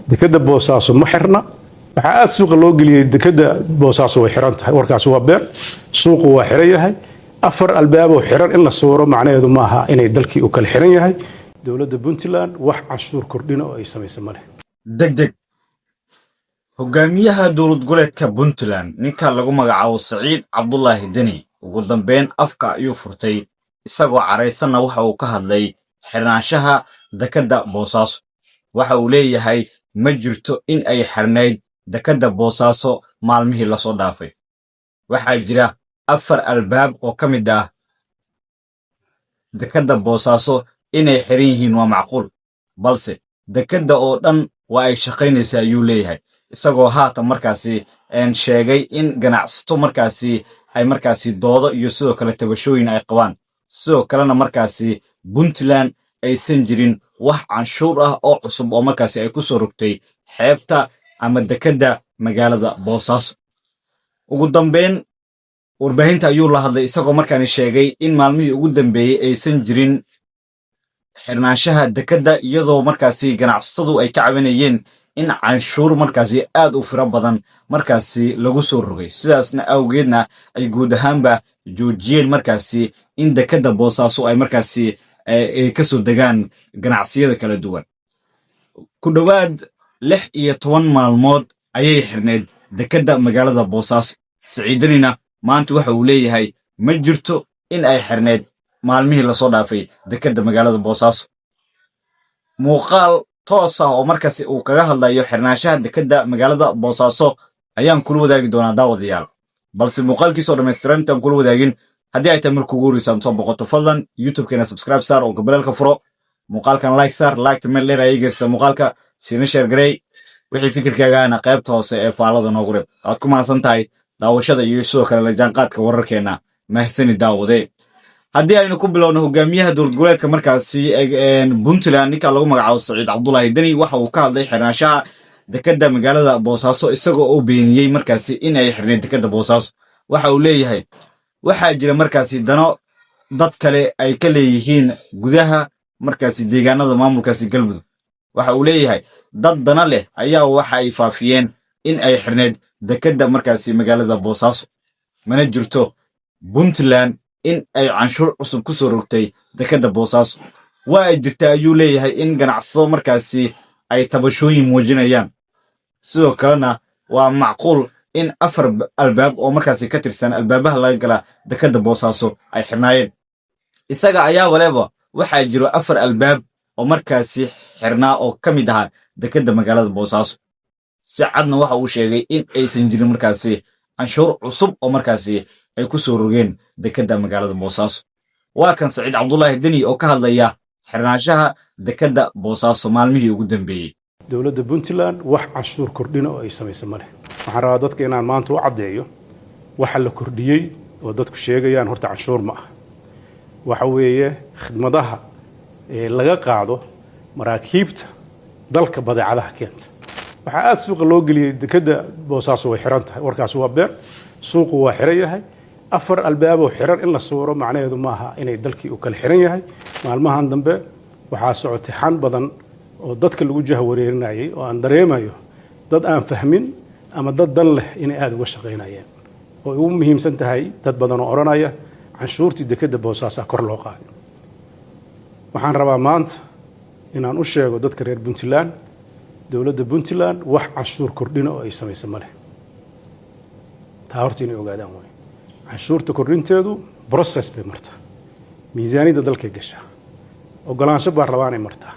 dekada boosaaso ma xirna waxa aad suuqa loo geliyay dekada boosaaso way xiran tahay warkaas waa been suuqu waa xiran yahay afar albaab oo xiran in la sooro macnaheedu maaha inay dalkii u kala xiran yahay dowladda Puntland wax cashuur kordhina oo ay sameeysan male degdeg hogaamiyaha dowlad goboleedka Puntland ninka lagu magacaabo Saciid Cabdullaahi Deni ugu dambeyn afka ayuu furtay isagoo careysan waxa uu ka hadlay xirnaanshaha dekada boosaaso waxa uu leeyahay ma jirto in ay xirnayd dekada boosaaso maalmihii la soo dhaafay waxa jira afar albaab oo ka mid ah dekada boosaaso inay xiran yihiin waa macquul balse dekada oo dhan waa ay shaqaynaysaa ayuu leeyahay isagoo haatan markaasi sheegay in ganacsato markaasi ay markaasi doodo iyo sidoo kale tabashooyin ay qabaan sidoo kalena markaasi Puntland aysan jirin wax canshuur ah oo cusub oo markaasi ay ku soo rogtay xeebta ama dekada magaalada boosaaso ugu dambeyn warbaahinta ayuu la hadlay isagoo markaani sheegay in maalmihii ugu dambeeyay aysan jirin xirnaanshaha dekada iyadoo markaasi ganacsatadu ay ka cabanayeen in canshuur markaasi aad u fira badan markaasi lagu soo rogay sidaasna awgeedna ay guud ahaanba joojiyeen markaasi in dekada boosaaso ay markaasi ka soo degaan ganacsiyada kala duwan ku dhawaad 16 maalmood ayay xirneed dekada magaalada boosaaso Saciidina maanta waxa uu leeyahay ma jirto in ay xirneed maalmihii la soo dhaafay dekada magaalada boosaaso muuqaal toos ah oo markaasi uu kaga hadlayo xirnaanshaha dekada magaalada boosaaso ayaan kula wadaagi doonaa daawadayaal balse muuqaalkiisa oo dhameystiran tan kula wadaagin haddii ay tahay markuu ugu horreysaan soo boqoto fadlan youtube-keena subscribe saar oo gabalka furo muuqaalkan like saar like meel dheer ay geersa muuqaalka siina share garay wixii fikirkaagana qaybta hoose ee faalada noogu reeb aad ku mahadsan tahay daawashada iyo sidoo kale la jaanqaadka wararkeena mahsani daawade haddii aynu ku bilowno hogaamiyaha dowlad goboleedka markaasi Puntland ninka lagu magacaabo Saciid Cabdullaahi Deni waxa uu ka hadlay xirnaanshaha dekada magaalada boosaaso isagoo oo beeniyay markaasi in ay xirneed dekada boosaaso waxa uu leeyahay waxa jira markaasi dano dad kale ay ka leeyihiin gudaha markaasi deegaanada maamulkaasi galmudug waxa uu leeyahay dad dana leh ayaa waxa ay faafiyeen in ay xirneed dekada markaasi magaalada boosaaso mana jirto Puntland in ay canshuur cusub ku soo rogtay dekada boosaaso waa ay jirtaa ayuu leeyahay in ganacsato markaasi ay tabashooyin muujinayaan sidoo kalena waa macquul in afar albaab oo markaasi ka tirsan albaabaha laga gala dekada boosaaso ay xirnaayeen isaga ayaa waleeba waxaa jiro afar albaab oo markaasi xirnaa oo ka mid ah dekada magaalada boosaaso si cadna waxa uu sheegay in aysan jirin markaasi canshuur cusub oo markaasi ay ku soo rogeen dekada magaalada boosaaso waa kan Saciid Cabdullaahi Deni oo ka hadlaya xirnaanshaha dekada boosaaso maalmihii ugu dambeeyay dowladda Puntland wax cashuur kordhina oo ay sameeysan male waxaan rabaa dadka inaan maanta u cadeeyo waxa la kordhiyay oo dadku sheegayaan horta canshuur ma ah waxa weeye khidmadaha laga qaado maraakiibta dalka badeecadaha keenta waxa aad suuqa loo geliyay dekada boosaaso way xiran tahay warkaas waa been suuqu waa xiran yahay afar albaab oo xiran in la sooro macnaheedu maaha inay dalkii u kala xiran yahay maalmahan dambe waxaa socotay xan badan oo dadka lagu jahwareerinayay oo aan dareemayo dad aan fahmin ama dad dan leh inay aad uga shaqeynayeen oo ugu muhiimsan tahay dad badan oo oranaya canshuurtii dekada boosaaso kor loo qaaday waxaan rabaa maanta inaan u sheego dadka reer Puntland dowladda Puntland wax canshuur kordhina oo ay sameeysan male taa horta inay ogaadaan way canshuurta kordhinteedu process bay martaa miisaaniyadda dalka gasha ogolaansho baarlamaanay martaa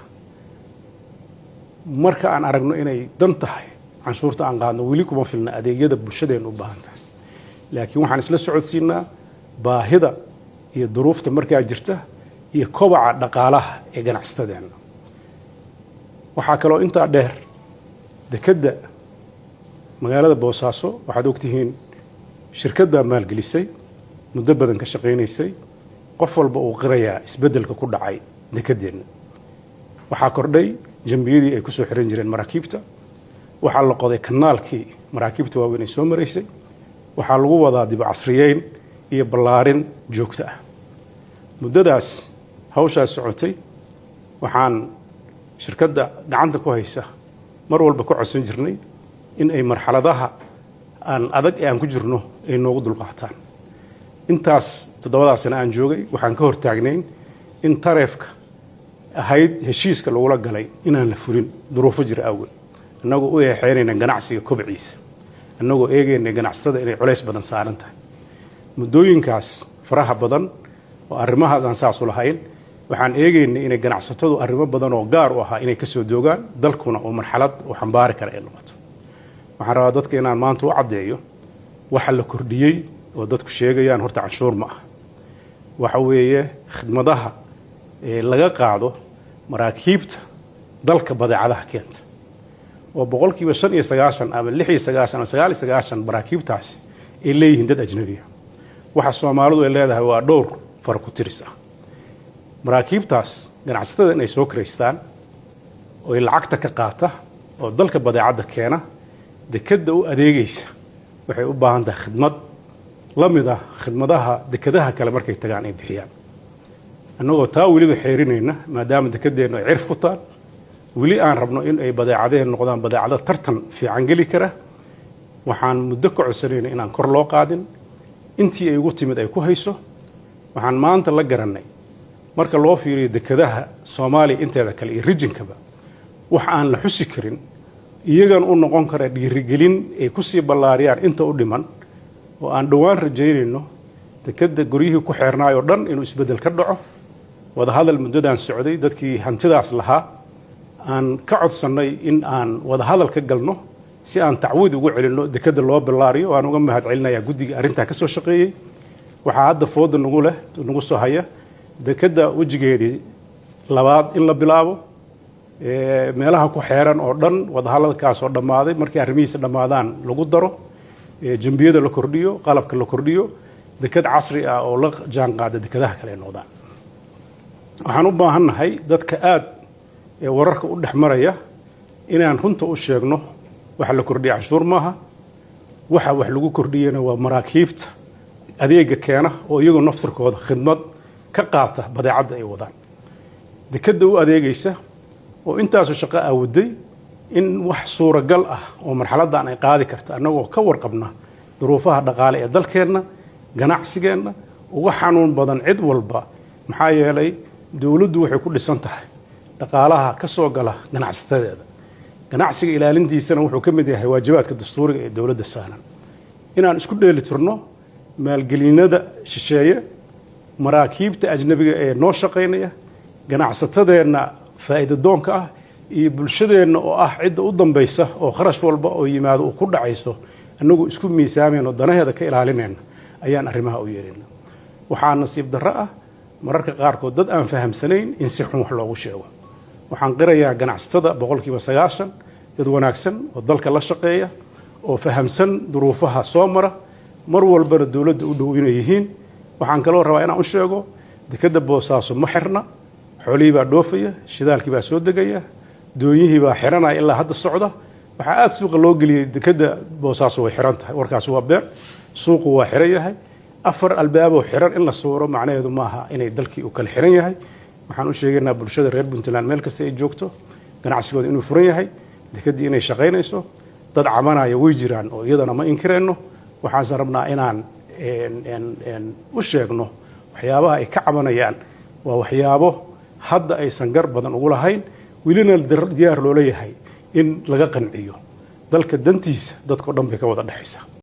marka aan aragno inay dan tahay canshuurta aan qaadno weli kuma filna adeegyada bulshadeenu u baahan tahay laakiin waxaan isla socodsiinaa baahida iyo duruufta markaa jirta iyo kobaca dhaqaalaha ee ganacsatada waxaa kaloo intaa dheer dekada magaalada boosaaso waxaad ogtihiin shirkad baa maalgelisay muddo badan ka shaqeynaysay qof walba uu qirayaa isbedelka ku dhacay dekadeena waxaa kordhay jambiyadii ay ku soo xiran jireen maraakiibta waxaa la qoday kanaalkii maraakiibta waaweyn ay soo maraysay waxaa lagu wadaa dib casriyeyn iyo ballaarin joogto ah muddadaas hawshaas socotay waxaan shirkadda gacanta ku haysa mar walba ku codsan jirnay in ay marxaladaha aan adag ee aan ku jirno ay noogu dulqaataan. intaas 7 sano aan joogay waxaan ka hortaagnayn in tareefka ahayd heshiiska lagula galay inaan la fulin duruufo jira awgeed, annagoo u eexeynayna ganacsiga kobciisa, annagoo eegayna ganacsatada inay culays badan saaran tahay. muddooyinkaas faraha badan oo arrimahaas aan saas u lahayn, waxaan eegaynay inay ganacsatadu arrimo badan oo gaar u ahaa inay ka soo doogaan dalkuna oo marxalad oo xambaari kara ay noqoto. waxaan rabaa dadka inaan maanta u caddeeyo waxa la kordhiyey oo dadku sheegayaan horta canshuur ma aha. waxa weeye khidmadaha laga qaado maraakiibta dalka badeecadaha keenta oo boqolkiiba 95 ama 96 ama 99 maraakiibtaasi ay leeyihiin dad ajnabi ah. waxa Soomaalidu ay leedahay waa dhowr farqo tiris ah. maraakiibtaas ganacsatada inay soo kireystaan oo ay lacagta ka qaata oo dalka badeecada keena, dekada u adeegaysa waxay u baahan tahay khidmad la mid ah khidmadaha dekadaha kale markay tagaan ay bixiyaan. annagoo taa weliba xeerinayna maadaama dekadeenu ay cirf ku taal, weli aan rabno in ay badeecadeen noqdaan badeecado tartan fiican geli kara, waxaan muddo ka codsanayna inaan kor loo qaadin intii ay ugu timid ay ku hayso. waxaan maanta la garanay marka loo fiiriyo dekadaha Soomaaliya inteeda kale iyo regionkaba wax aan la xusi karin, iyagan u noqon kara dhiirigelin ay ku sii ballaariyaan inta u dhiman, oo aan dhawaan rajaynayno dekada guryihii ku xeernaayo dhan inuu isbedel ka dhaco. wada hadal muddadan socday dadkii hantidaas lahaa aan ka codsanay in aan wada hadal ka galno si aan tacwiid ugu celinno dekada loo ballaariyo. waan uga mahad celinayaa guddiga arrintaa ka soo shaqeeyey. waxaa hadda fooda nagu soo haya dekada wejigeedii labaad in la bilaabo, meelaha ku xeeran oo dhan wada hadalkaas oo dhammaaday markii arrimihiisa dhammaadaan lagu daro, jambiyada la kordhiyo, qalabka la kordhiyo, dekad casri ah oo la jaan qaada dekadaha kale noqdaan. waxaan u baahannahay dadka aad wararka u dhex maraya inaan runta u sheegno waxa la kordhiya canshuur maaha. waxa wax lagu kordhiyana waa maraakiibta adeega keena oo iyagoo naftirkooda khidmad ka qaata badeecada ay wadaan. dekada u adeegaysa oo intaasu shaqo awooday in wax suuragal ah oo marxaladan ay qaadi karta annagoo ka warqabna duruufaha dhaqaale ee dalkeenna, ganacsigeenna uga xanuun badan cid walba. maxaa yeelay dawladdu waxay ku dhisan tahay dhaqaalaha ka soo gala ganacsatadeeda. ganacsiga ilaalintiisana wuxuu ka mid yahay waajibaadka dastuuriga ee dawladda saaran. inaan isku dheelitirno maalgelinada shisheeye, maraakiibta ajnabiga ee noo shaqaynaya, ganacsatadeenna faa'iido doonka ah iyo bulshadeenna oo ah cidda u dambaysa oo kharash walba oo yimaado uu ku dhacayso, annagoo isku miisaamayno danaheeda ka ilaalinayna ayaan arrimaha u yeelina. waxaa nasiib darro ah mararka qaarkood dad aan fahamsanayn in si xun wax loogu sheego. waxaan qirayaa ganacsatada 90% dad wanaagsan oo dalka la shaqeeya oo fahamsan duruufaha soo mara, mar walbana dawladda u dhow inay yihiin. waxaan kaloo rabaa inaan u sheego dekada Boosaaso ma xirna, xoolihii baa dhoofaya, shidaalkii baa soo degaya, doonyihii baa xiranaya ilaa hadda socda. waxaa aad suuqa loo geliyey dekada Boosaaso way xiran tahay. warkaas waa been. suuqu waa xiran yahay. 4 albaab oo xiran in la suuro macnaheedu maaha inay dalkii u kala xiran yahay. waxaan u sheegaynaa bulshada reer Puntland meel kasta ay joogto ganacsigooda inuu furan yahay, dekadii inay shaqaynayso. dad cabanaya way jiraan oo iyadana ma inkirayno. waxaan rabnaa inaan u sheegno waxyaabaha ay ka cabanayaan waa waxyaabo hadda aysan gar badan ugu lahayn, welina diyaar loo leeyahay in laga qanciyo. dalka dantiisa dadkoo dhan bay ka wada dhaxaysaa.